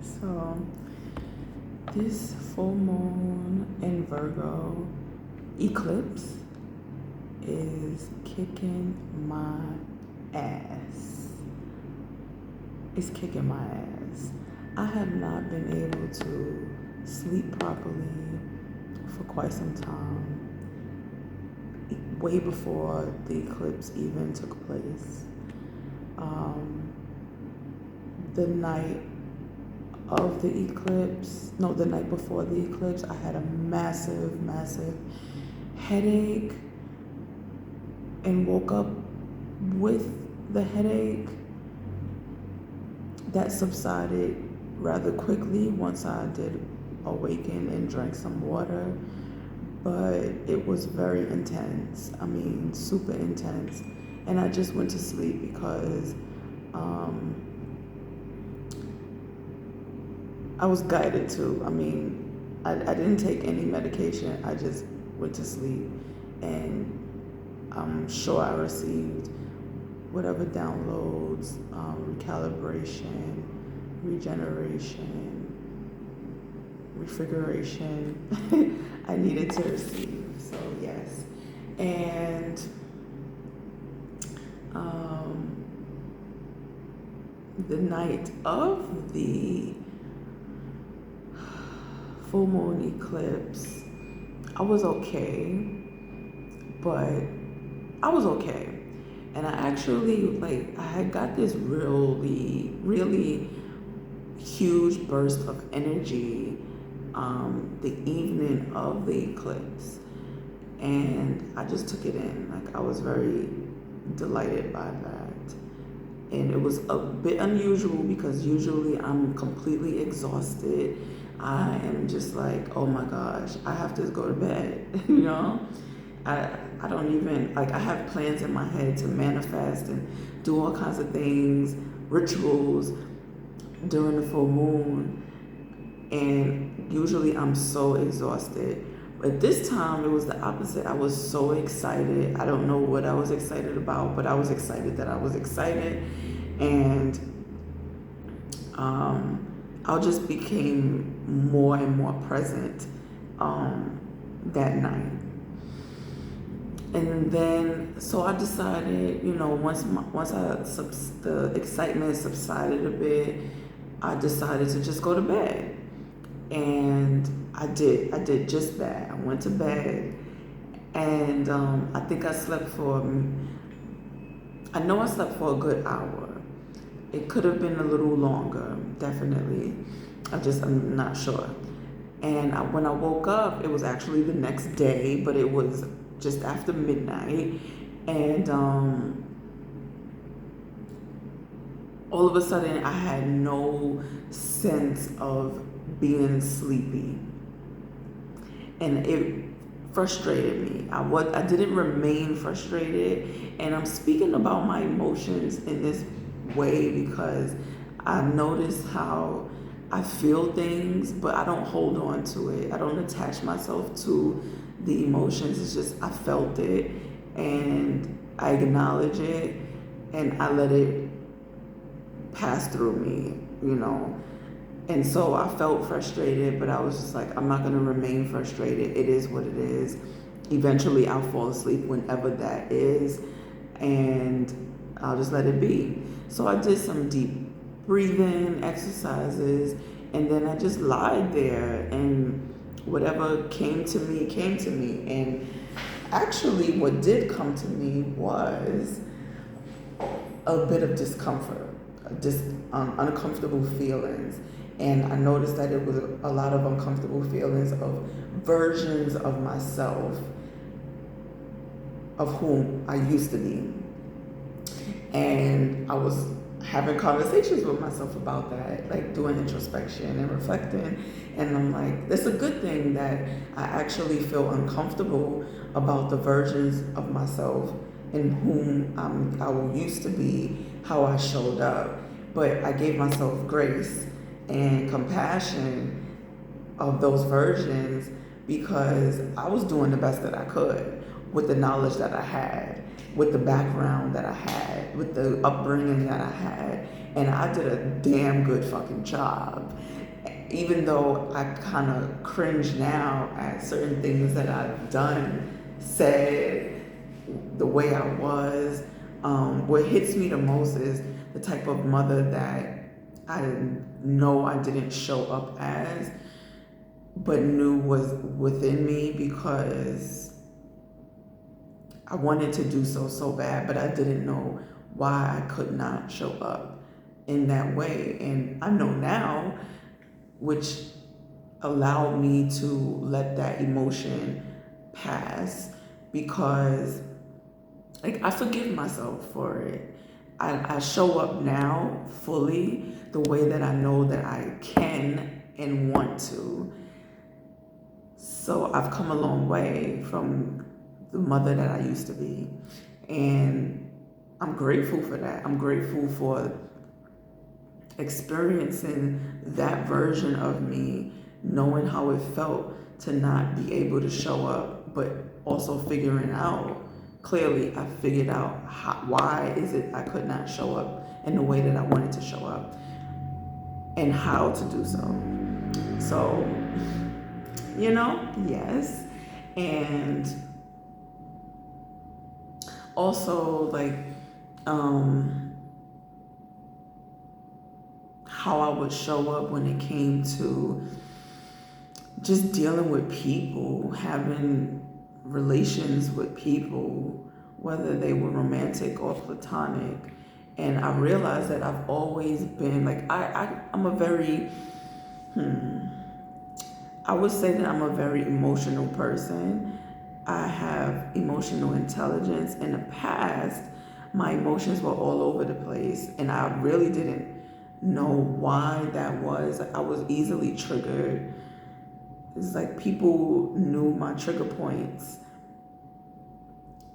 So, this full moon in Virgo eclipse is kicking my ass. It's kicking my ass. I have not been able to sleep properly for quite some time, way before the eclipse even took place. The night of the eclipse, no, the night before the eclipse, I had a massive headache and woke up with the headache that subsided rather quickly once I did awaken and drank some water. But it was very intense. I mean, super intense. And I just went to sleep because I was guided to. I mean, I didn't take any medication. I just went to sleep. And I'm sure I received whatever downloads, recalibration, regeneration, refrigeration I needed to receive. So, yes. And the night of the full moon eclipse, I was okay, but I was okay. And I actually, I had got this really huge burst of energy the evening of the eclipse. And I just took it in. I was very delighted by that. And it was a bit unusual because usually I'm completely exhausted. I am just like, oh my gosh, I have to go to bed, I don't even, I have plans in my head to manifest and do all kinds of things, rituals during the full moon. And usually I'm so exhausted. But this time it was the opposite. I was so excited. I don't know what I was excited about, but I was excited that I was excited. And I just became more and more present that night. And then, so I decided, once the excitement subsided a bit, I decided to just go to bed. And I did just that. I went to bed, and I think I slept I know I slept for a good hour. It could have been a little longer, definitely. I'm not sure. And when I woke up, it was actually the next day, but it was just after midnight. And all of a sudden, I had no sense of being sleepy. And it frustrated me. I didn't remain frustrated. And I'm speaking about my emotions in this way because I notice how I feel things, but I don't hold on to it. I don't attach myself to the emotions. It's just I felt it and I acknowledge it and I let it pass through me, And so I felt frustrated, but I was just like, I'm not going to remain frustrated. It is what it is. Eventually I'll fall asleep whenever that is, and I'll just let it be. So I did some deep breathing exercises, and then I just lied there, and whatever came to me, came to me. And actually what did come to me was a bit of discomfort, uncomfortable feelings. And I noticed that it was a lot of uncomfortable feelings of versions of myself, of whom I used to be. And I was having conversations with myself about that, like doing introspection and reflecting. And I'm like, it's a good thing that I actually feel uncomfortable about the versions of myself in whom I used to be, how I showed up. But I gave myself grace and compassion of those versions because I was doing the best that I could with the knowledge that I had, with the background that I had, with the upbringing that I had. And I did a damn good fucking job. Even though I kind of cringe now at certain things that I've done, said, the way I was. What hits me the most is the type of mother that I know I didn't show up as, but knew was within me, because I wanted to do so bad, but I didn't know why I could not show up in that way. And I know now, which allowed me to let that emotion pass, because like I forgive myself for it. I show up now fully the way that I know that I can and want to. So I've come a long way from the mother that I used to be. And I'm grateful for that. I'm grateful for experiencing that version of me, knowing how it felt to not be able to show up, but also figuring out, clearly I figured out why is it I could not show up in the way that I wanted to show up, and how to do so. So, yes. And also, like, how I would show up when it came to just dealing with people, having relations with people, whether they were romantic or platonic. And I realized that I've always been like, I'm a very, I would say that I'm a very emotional person. I have emotional intelligence. In the past, my emotions were all over the place, and I really didn't know why that was. I was easily triggered. It's like people knew my trigger points,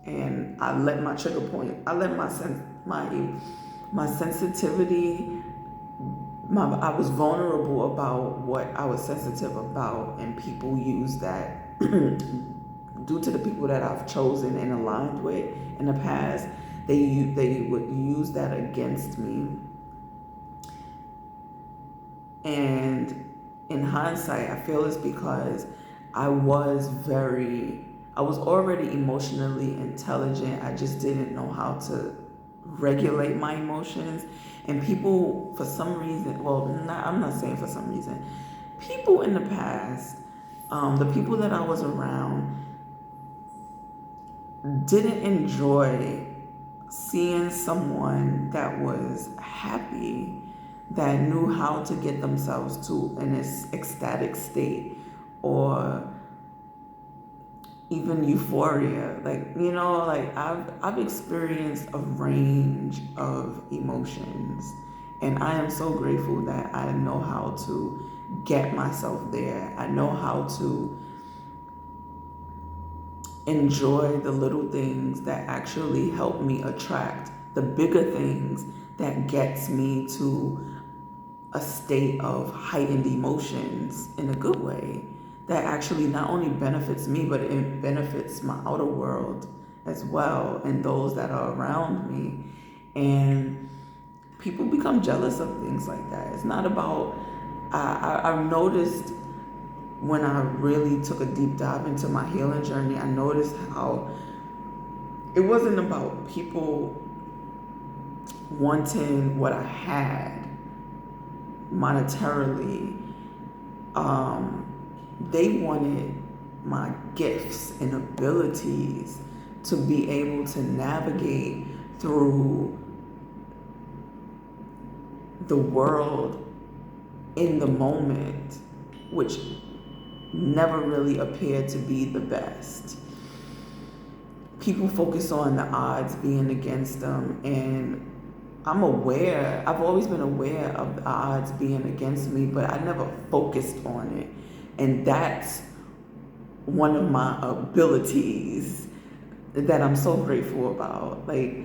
and I let my sensitivity, I was vulnerable about what I was sensitive about, and people use that due to the people that I've chosen and aligned with in the past. They would use that against me. And in hindsight, I feel it's because I was already emotionally intelligent. I just didn't know how to regulate my emotions. And people, for some reason, I'm not saying for some reason, people in the past, the people that I was around, didn't enjoy seeing someone that was happy, that knew how to get themselves to an ecstatic state, or even euphoria. I've experienced a range of emotions, and I am so grateful that I know how to get myself there. I know how to enjoy the little things that actually help me attract the bigger things that gets me to a state of heightened emotions in a good way, that actually not only benefits me, but it benefits my outer world as well, and those that are around me. And people become jealous of things like that. It's not about, I've noticed when I really took a deep dive into my healing journey, I noticed how it wasn't about people wanting what I had monetarily. They wanted my gifts and abilities to be able to navigate through the world in the moment, which never really appeared to be the best. People focus on the odds being against them, and I've always been aware of the odds being against me, but I never focused on it. And that's one of my abilities that I'm so grateful about. Like,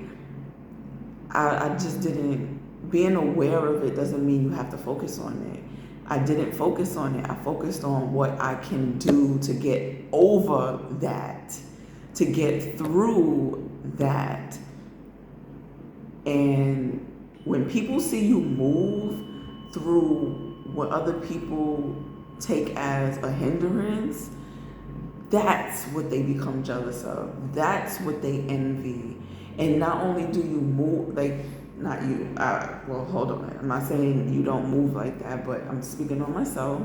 I just didn't, being aware of it doesn't mean you have to focus on it. I didn't focus on it. I focused on what I can do to get over that, to get through that. And when people see you move through what other people take as a hindrance, that's what they become jealous of. That's what they envy. And not only do you move, like, not you, well, hold on. I'm not saying you don't move like that, but I'm speaking on myself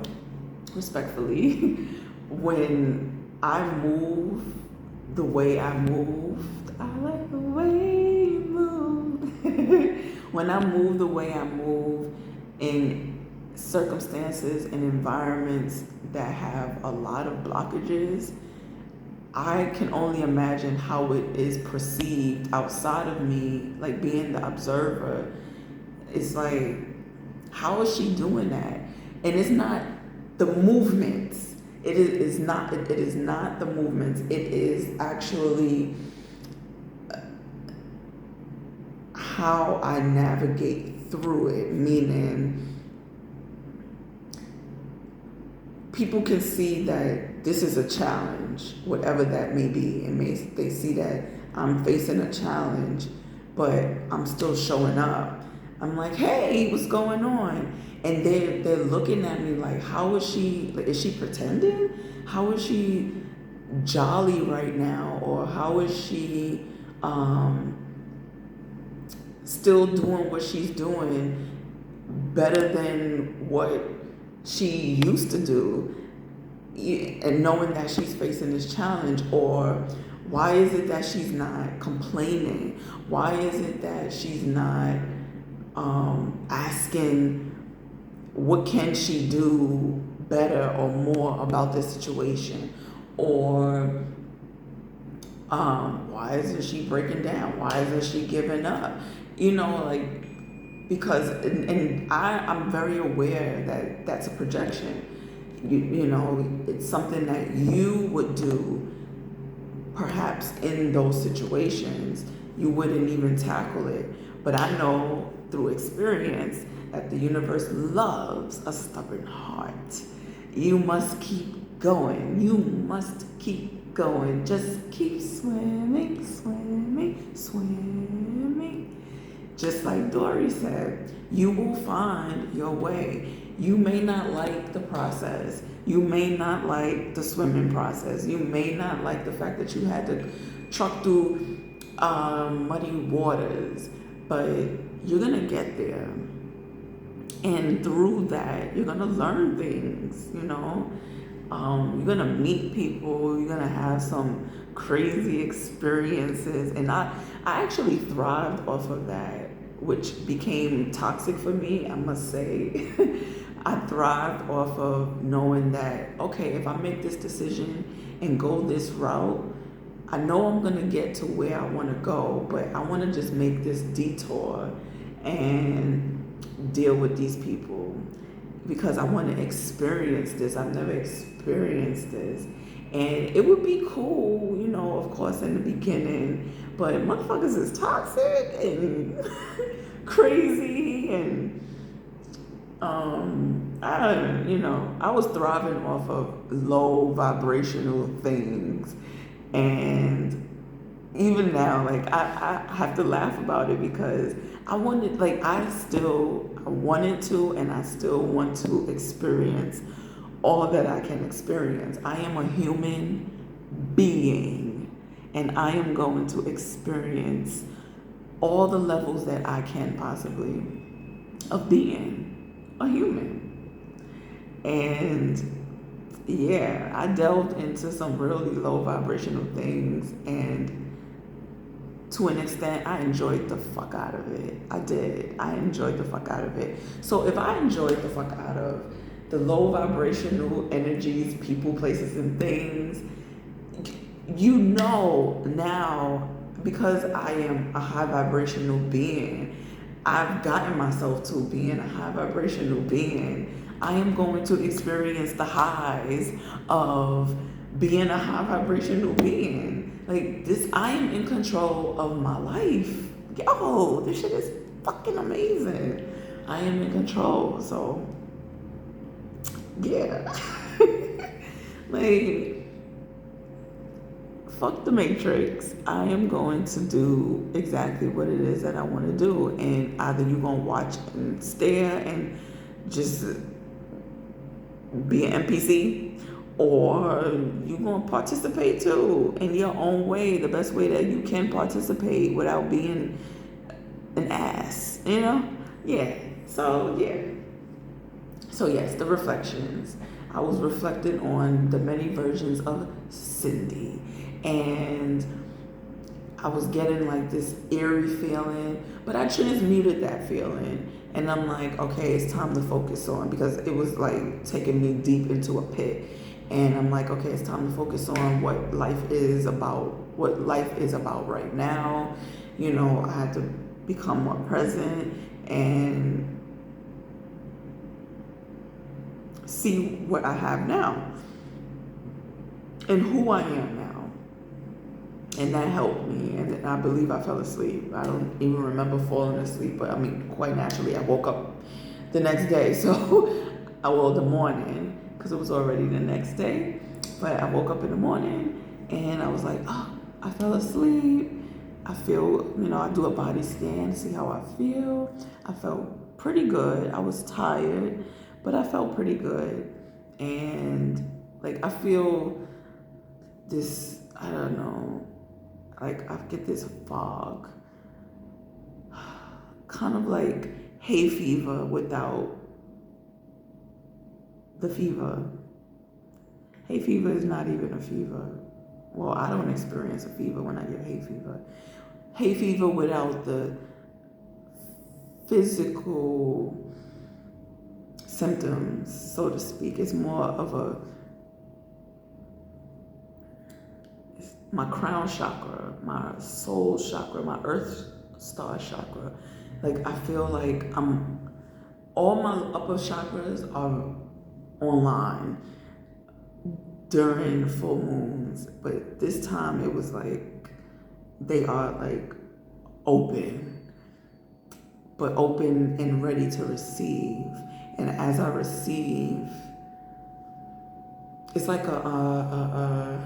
respectfully. When I move the way I moved, I like the way you move. When I move the way I move in circumstances and environments that have a lot of blockages, I can only imagine how it is perceived outside of me, like being the observer. It's like, how is she doing that? And it's not the movements. It is not the movements. It is actually how I navigate through it, meaning people can see that this is a challenge, whatever that may be, and they see that I'm facing a challenge, but I'm still showing up. I'm like, hey, what's going on? And they're looking at me like, how is she? Like, is she pretending? How is she jolly right now? Or how is she still doing what she's doing better than what she used to do? And knowing that she's facing this challenge, or why is it that she's not complaining? Why is it that she's not asking what can she do better or more about this situation? Or why isn't she breaking down? Why isn't she giving up? You know, like, because and I'm very aware that that's a projection. You know, it's something that you would do perhaps in those situations. You wouldn't even tackle it. But I know through experience that the universe loves a stubborn heart. You must keep going. You must keep going. Just keep swimming, swimming, swimming. Just like Dory said, you will find your way. You may not like the process. You may not like the swimming process. You may not like the fact that you had to truck through muddy waters, but you're gonna get there. And through that, you're gonna learn things, you know. You're gonna meet people. You're gonna have some crazy experiences. And I actually thrived off of that, which became toxic for me, I must say. I thrived off of knowing that, okay, if I make this decision and go this route, I know I'm gonna get to where I wanna go, but I wanna just make this detour and deal with these people because I wanna experience this. I've never experienced this. And it would be cool, you know, of course, in the beginning, but motherfuckers is toxic and crazy and I was thriving off of low vibrational things. And even now, like, I have to laugh about it because I wanted to and I still want to experience all that I can experience. I am a human being and I am going to experience all the levels that I can possibly of being a human. And yeah, I delved into some really low vibrational things, and to an extent, I enjoyed the fuck out of it. I did. I enjoyed the fuck out of it. So if I enjoyed the fuck out of the low vibrational energies, people, places, and things, you know now, because I am a high vibrational being, I've gotten myself to being a high vibrational being. I am going to experience the highs of being a high vibrational being. Like this, I am in control of my life. Yo, this shit is fucking amazing. I am in control. So, yeah. Like, fuck the matrix. I am going to do exactly what it is that I want to do. And either you're going to watch and stare and just be an NPC, or you're going to participate too in your own way, the best way that you can participate without being an ass, you know? Yeah. So, yeah. So, yes, the reflections. I was reflecting on the many versions of Cindy, and I was getting like this eerie feeling, but I transmuted that feeling. And I'm like, okay, it's time to focus on, because it was like taking me deep into a pit. And I'm like, okay, it's time to focus on what life is about right now. You know, I had to become more present and see what I have now and who I am now. And that helped me. And I believe I fell asleep. I don't even remember falling asleep, but I mean, quite naturally, I woke up the next day. So, the morning, because it was already the next day. But I woke up in the morning and I was like, oh, I fell asleep. I feel, I do a body scan to see how I feel. I felt pretty good. I was tired, but I felt pretty good. And like, I feel this, I don't know, like I get this fog, kind of like hay fever without the fever. Hay fever is not even a fever. Well, I don't experience a fever when I get hay fever. Hay fever without the physical symptoms, so to speak. It's more of my crown chakra, my soul chakra, my earth star chakra. Like, I feel like all my upper chakras are online during full moons, but this time it was like they are like open, but open and ready to receive. And as I receive, it's like a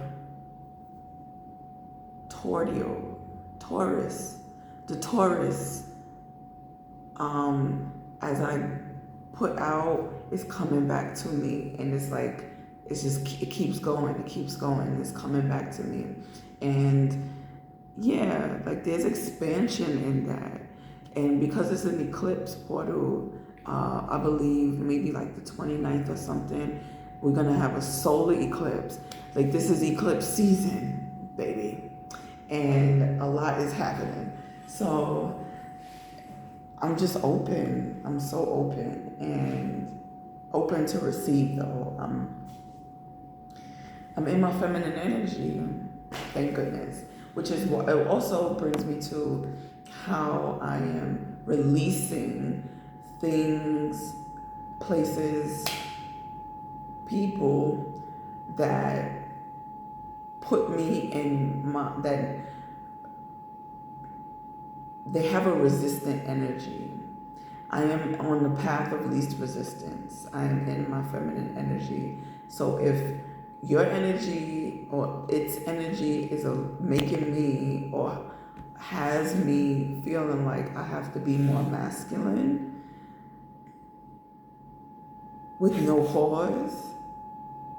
Taurus. The Taurus, as I put out, is coming back to me, and it's like it keeps going, it's coming back to me. And yeah, like there's expansion in that. And because it's an eclipse portal, I believe maybe like the 29th or something, we're gonna have a solar eclipse. Like, this is eclipse season, baby. And a lot is happening. So I'm just open. I'm so open and open to receive, though. I'm in my feminine energy, thank goodness. Which is what it also brings me to how I am releasing things, places, people that put me in that they have a resistant energy. I am on the path of least resistance. I am in my feminine energy. So if your energy or its energy is making me or has me feeling like I have to be more masculine with no cause,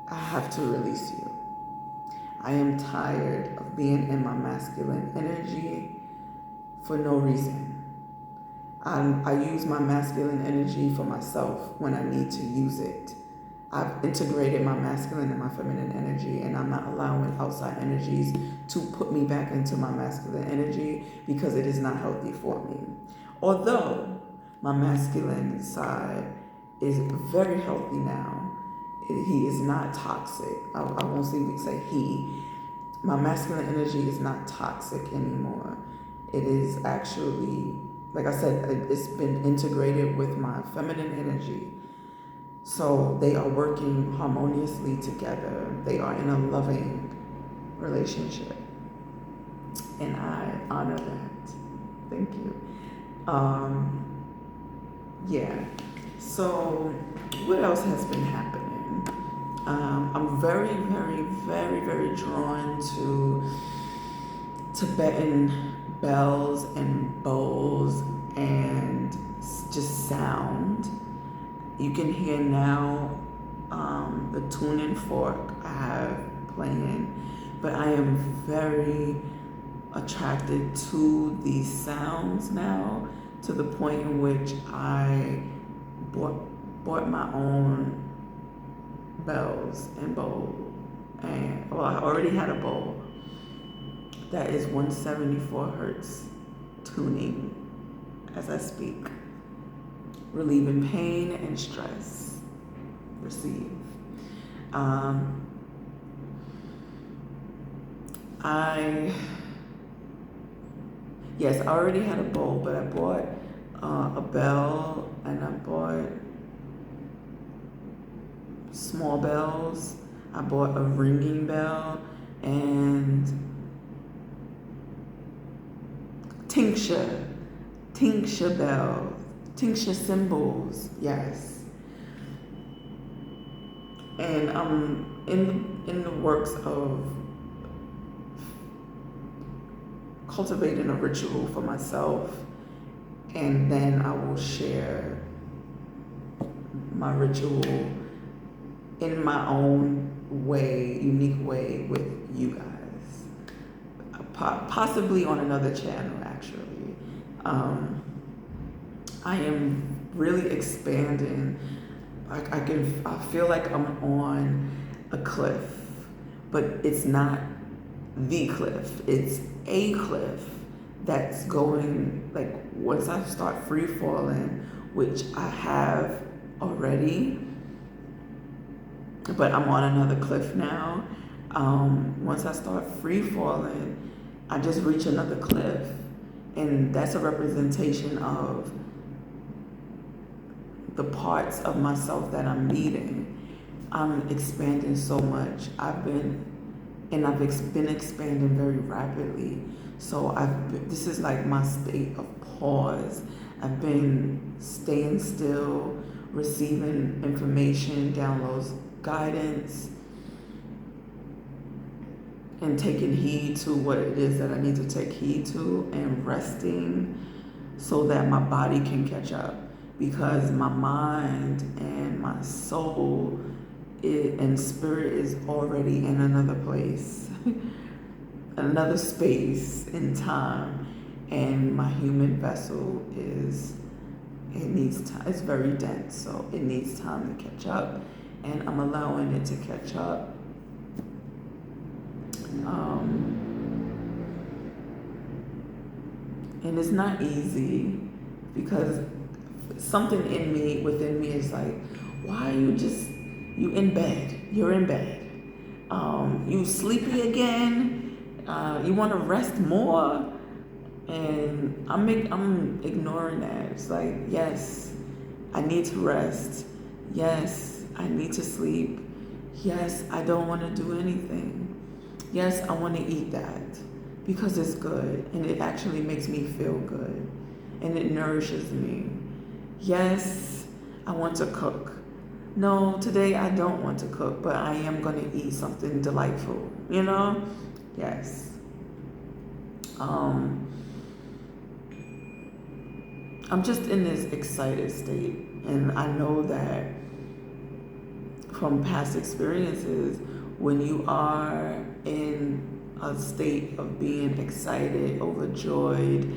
I have to release you. I am tired of being in my masculine energy for no reason. I use my masculine energy for myself when I need to use it. I've integrated my masculine and my feminine energy, and I'm not allowing outside energies to put me back into my masculine energy because it is not healthy for me. Although my masculine side is very healthy now, he is not toxic. I won't say he. My masculine energy is not toxic anymore. It is actually, like I said, it's been integrated with my feminine energy. So they are working harmoniously together. They are in a loving relationship. And I honor that. Thank you. Yeah. So what else has been happening? I'm very, very, very, very drawn to Tibetan bells and bowls and just sound. You can hear now the tuning fork I have playing, but I am very attracted to these sounds now, to the point in which I bought my own bells and bowl. And well, I already had a bowl that is 174 hertz tuning as I speak, relieving pain and stress. Receive. I Yes, I already had a bowl, but I bought a bell, and I bought small bells. I bought a ringing bell and tincture bells, tincture cymbals. Yes, and I'm in the works of cultivating a ritual for myself, and then I will share my ritual in my own way, unique way, with you guys. Possibly on another channel, actually. I am really expanding. I feel like I'm on a cliff, but it's not the cliff. It's a cliff that's going, like, once I start free falling, which I have already, but I'm on another cliff now. Once I start free falling, I just reach another cliff, and that's a representation of the parts of myself that I'm meeting. I'm expanding so much. I've been expanding very rapidly. So this is like my state of pause. I've been staying still, receiving information, downloads, guidance, and taking heed to what it is that I need to take heed to, and resting so that my body can catch up, because my mind and my soul and spirit is already in another place, another space in time, and my human vessel it's very dense, so it needs time to catch up, and I'm allowing it to catch up. And it's not easy, because something within me is like, why are you in bed? You're in bed. You sleepy again? You want to rest more? And I'm ignoring that. It's like, yes, I need to rest. Yes, I need to sleep. Yes, I don't want to do anything. Yes, I want to eat that because it's good, and it actually makes me feel good, and it nourishes me. Yes, I want to cook. No, today I don't want to cook, but I am going to eat something delightful, Yes. I'm just in this excited state, and I know that from past experiences, when you are in a state of being excited, overjoyed,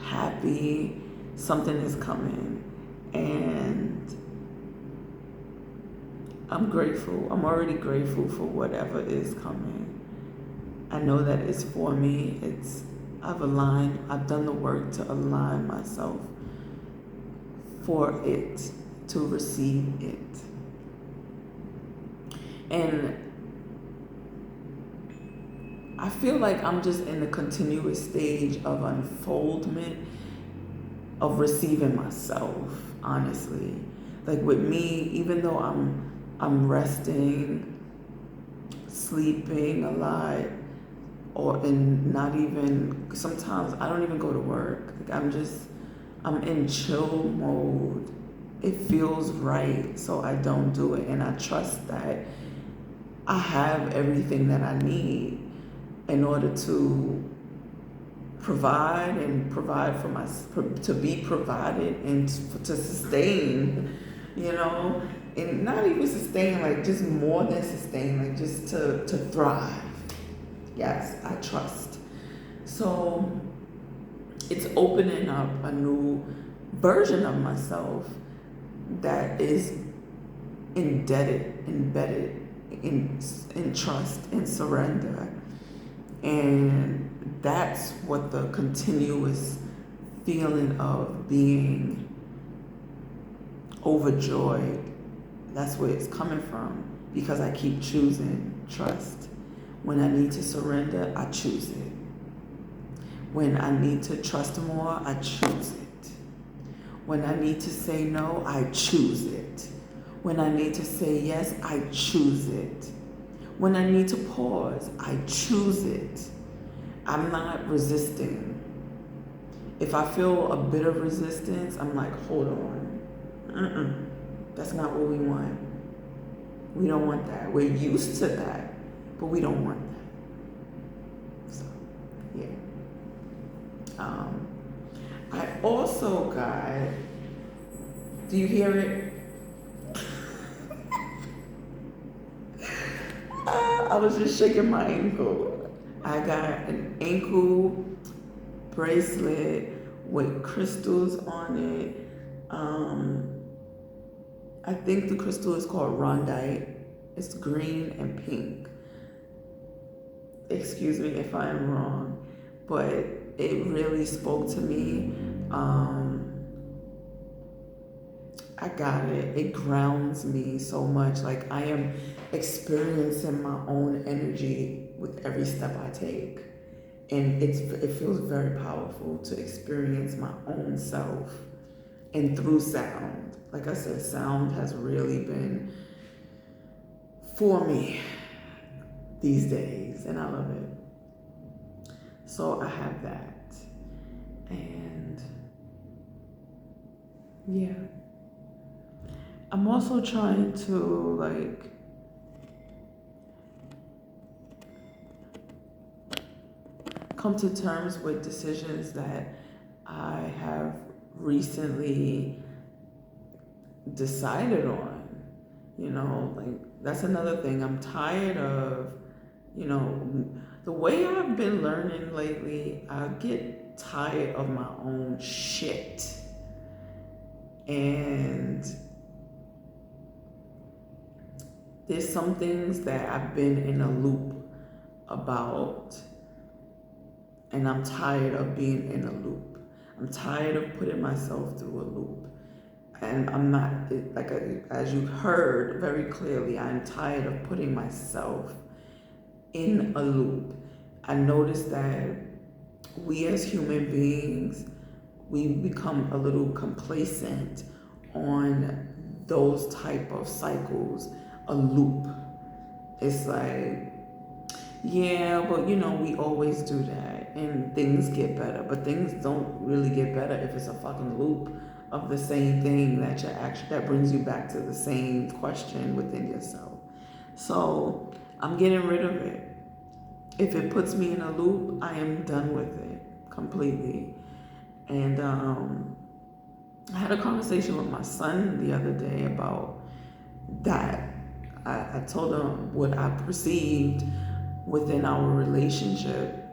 happy, something is coming. And I'm grateful. I'm already grateful for whatever is coming. I know that it's for me. I've done the work to align myself for it, to receive it. And I feel like I'm just in a continuous stage of unfoldment, of receiving myself, honestly. Like with me, even though I'm resting, sleeping a lot, and not even, sometimes I don't even go to work. Like I'm in chill mode. It feels right, so I don't do it. And I trust that I have everything that I need in order to provide for my, to be provided and to sustain, you know, and not even sustain, like just more than sustain, like just to thrive. Yes, I trust. So it's opening up a new version of myself that is embedded in trust and surrender. And that's what the continuous feeling of being overjoyed, that's where it's coming from, because I keep choosing trust. When I need to surrender, I choose it. When I need to trust more, I choose it. When I need to say no, I choose it. When I need to say yes, I choose it. When I need to pause, I choose it. I'm not resisting. If I feel a bit of resistance, I'm like, hold on. That's not what we want. We don't want that. We're used to that, but we don't want that. So, yeah. I also got, do you hear it? I was just shaking my ankle. I got an ankle bracelet with crystals on it. I think the crystal is called rondite. It's green and pink. Excuse me if I am wrong, but it really spoke to me. I got it. It grounds me so much. Like I am experiencing my own energy with every step I take. And it feels very powerful to experience my own self and through sound. Like I said, sound has really been for me these days, and I love it. So I have that. And yeah. I'm also trying to like come to terms with decisions that I have recently decided on. You know, like that's another thing. I'm tired of, you know, the way I've been learning lately, I get tired of my own shit. And there's some things that I've been in a loop about, and I'm tired of being in a loop. I'm tired of putting myself through a loop. And I'm not, like, as you heard very clearly, I'm tired of putting myself in a loop. I noticed that we as human beings, we become a little complacent on those type of cycles, a loop. It's like, yeah, but you know, we always do that and things get better, but things don't really get better if it's a fucking loop of the same thing that brings you back to the same question within yourself. So I'm getting rid of it. If it puts me in a loop, I am done with it completely. And I had a conversation with my son the other day about that. I told him what I perceived within our relationship,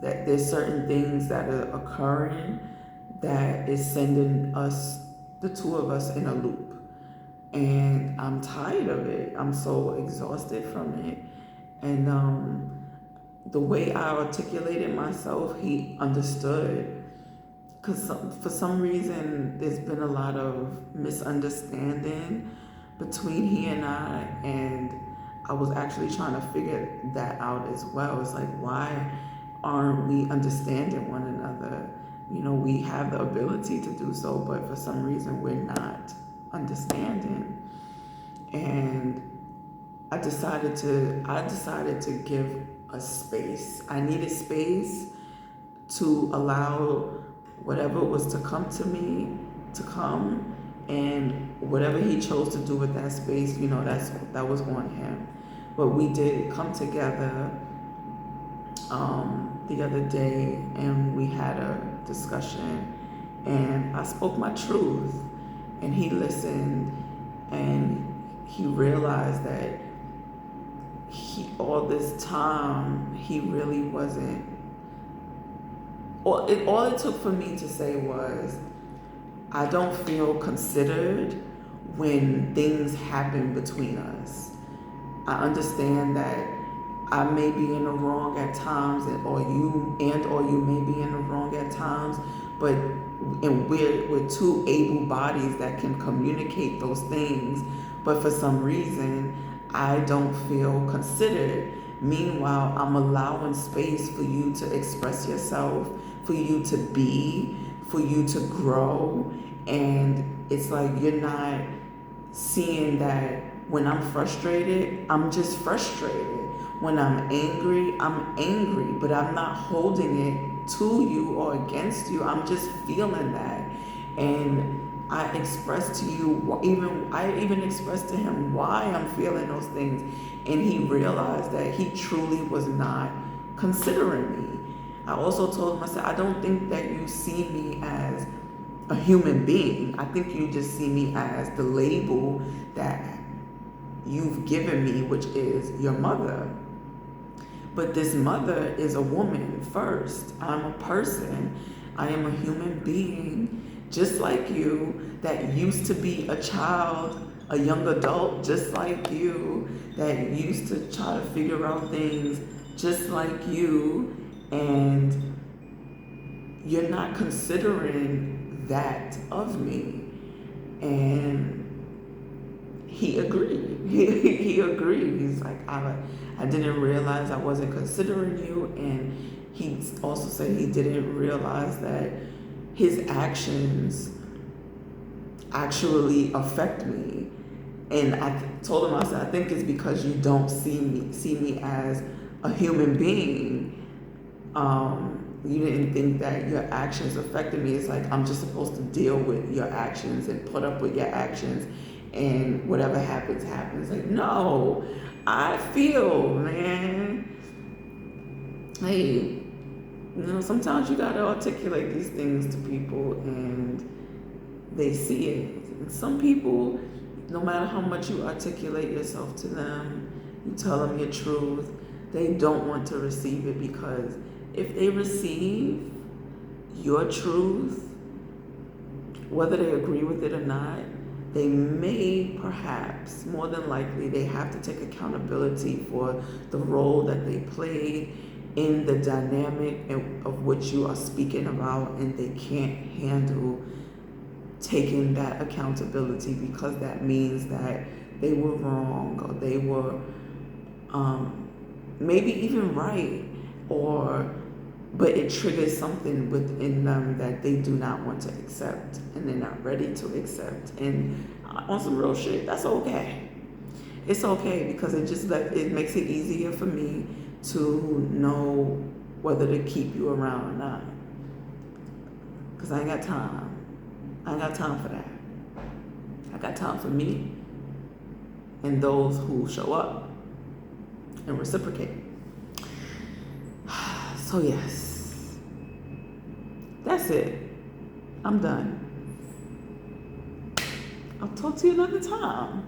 that there's certain things that are occurring that is sending us, the two of us, in a loop. And I'm tired of it. I'm so exhausted from it. And the way I articulated myself, he understood. Because for some reason, there's been a lot of misunderstanding between he and I was actually trying to figure that out as well. It's like, why aren't we understanding one another? You know, we have the ability to do so, but for some reason, we're not understanding. And I decided to give a space. I needed space to allow whatever was to come to me to come, and whatever he chose to do with that space, you know, that was on him. But we did come together the other day, and we had a discussion, and I spoke my truth, and he listened, and he realized that all this time he really wasn't. All it took for me to say was, I don't feel considered when things happen between us. I understand that I may be in the wrong at times, or you may be in the wrong at times, but we're two able bodies that can communicate those things. But for some reason, I don't feel considered. Meanwhile, I'm allowing space for you to express yourself, for you to be, for you to grow. And it's like you're not seeing that when I'm frustrated, I'm just frustrated. When I'm angry, but I'm not holding it to you or against you. I'm just feeling that. And I expressed to you, I even expressed to him why I'm feeling those things. And he realized that he truly was not considering me. I also told him, I said, I don't think that you see me as a human being. I think you just see me as the label that you've given me, which is your mother. But this mother is a woman first. I'm a person. I am a human being, just like you, that used to be a child, a young adult, just like you, that used to try to figure out things just like you, and you're not considering that of me. And he agreed. He agreed. He's like, I didn't realize I wasn't considering you. And he also said he didn't realize that his actions actually affect me. And I told him, I said, I think it's because you don't see me as a human being. You didn't think that your actions affected me. It's like I'm just supposed to deal with your actions and put up with your actions, and whatever happens, happens. Like, no, I feel, man. Hey, sometimes you gotta articulate these things to people, and they see it. And some people, no matter how much you articulate yourself to them, you tell them your truth, they don't want to receive it, because if they receive your truth, whether they agree with it or not, they may, perhaps, more than likely, they have to take accountability for the role that they played in the dynamic of which you are speaking about, and they can't handle taking that accountability, because that means that they were wrong, or they were maybe even right, but it triggers something within them that they do not want to accept, and they're not ready to accept. And on some real shit, that's okay. It's okay, because it makes it easier for me to know whether to keep you around or not. Because I ain't got time. I ain't got time for that. I got time for me and those who show up and reciprocate. So yes, that's it. I'm done. I'll talk to you another time.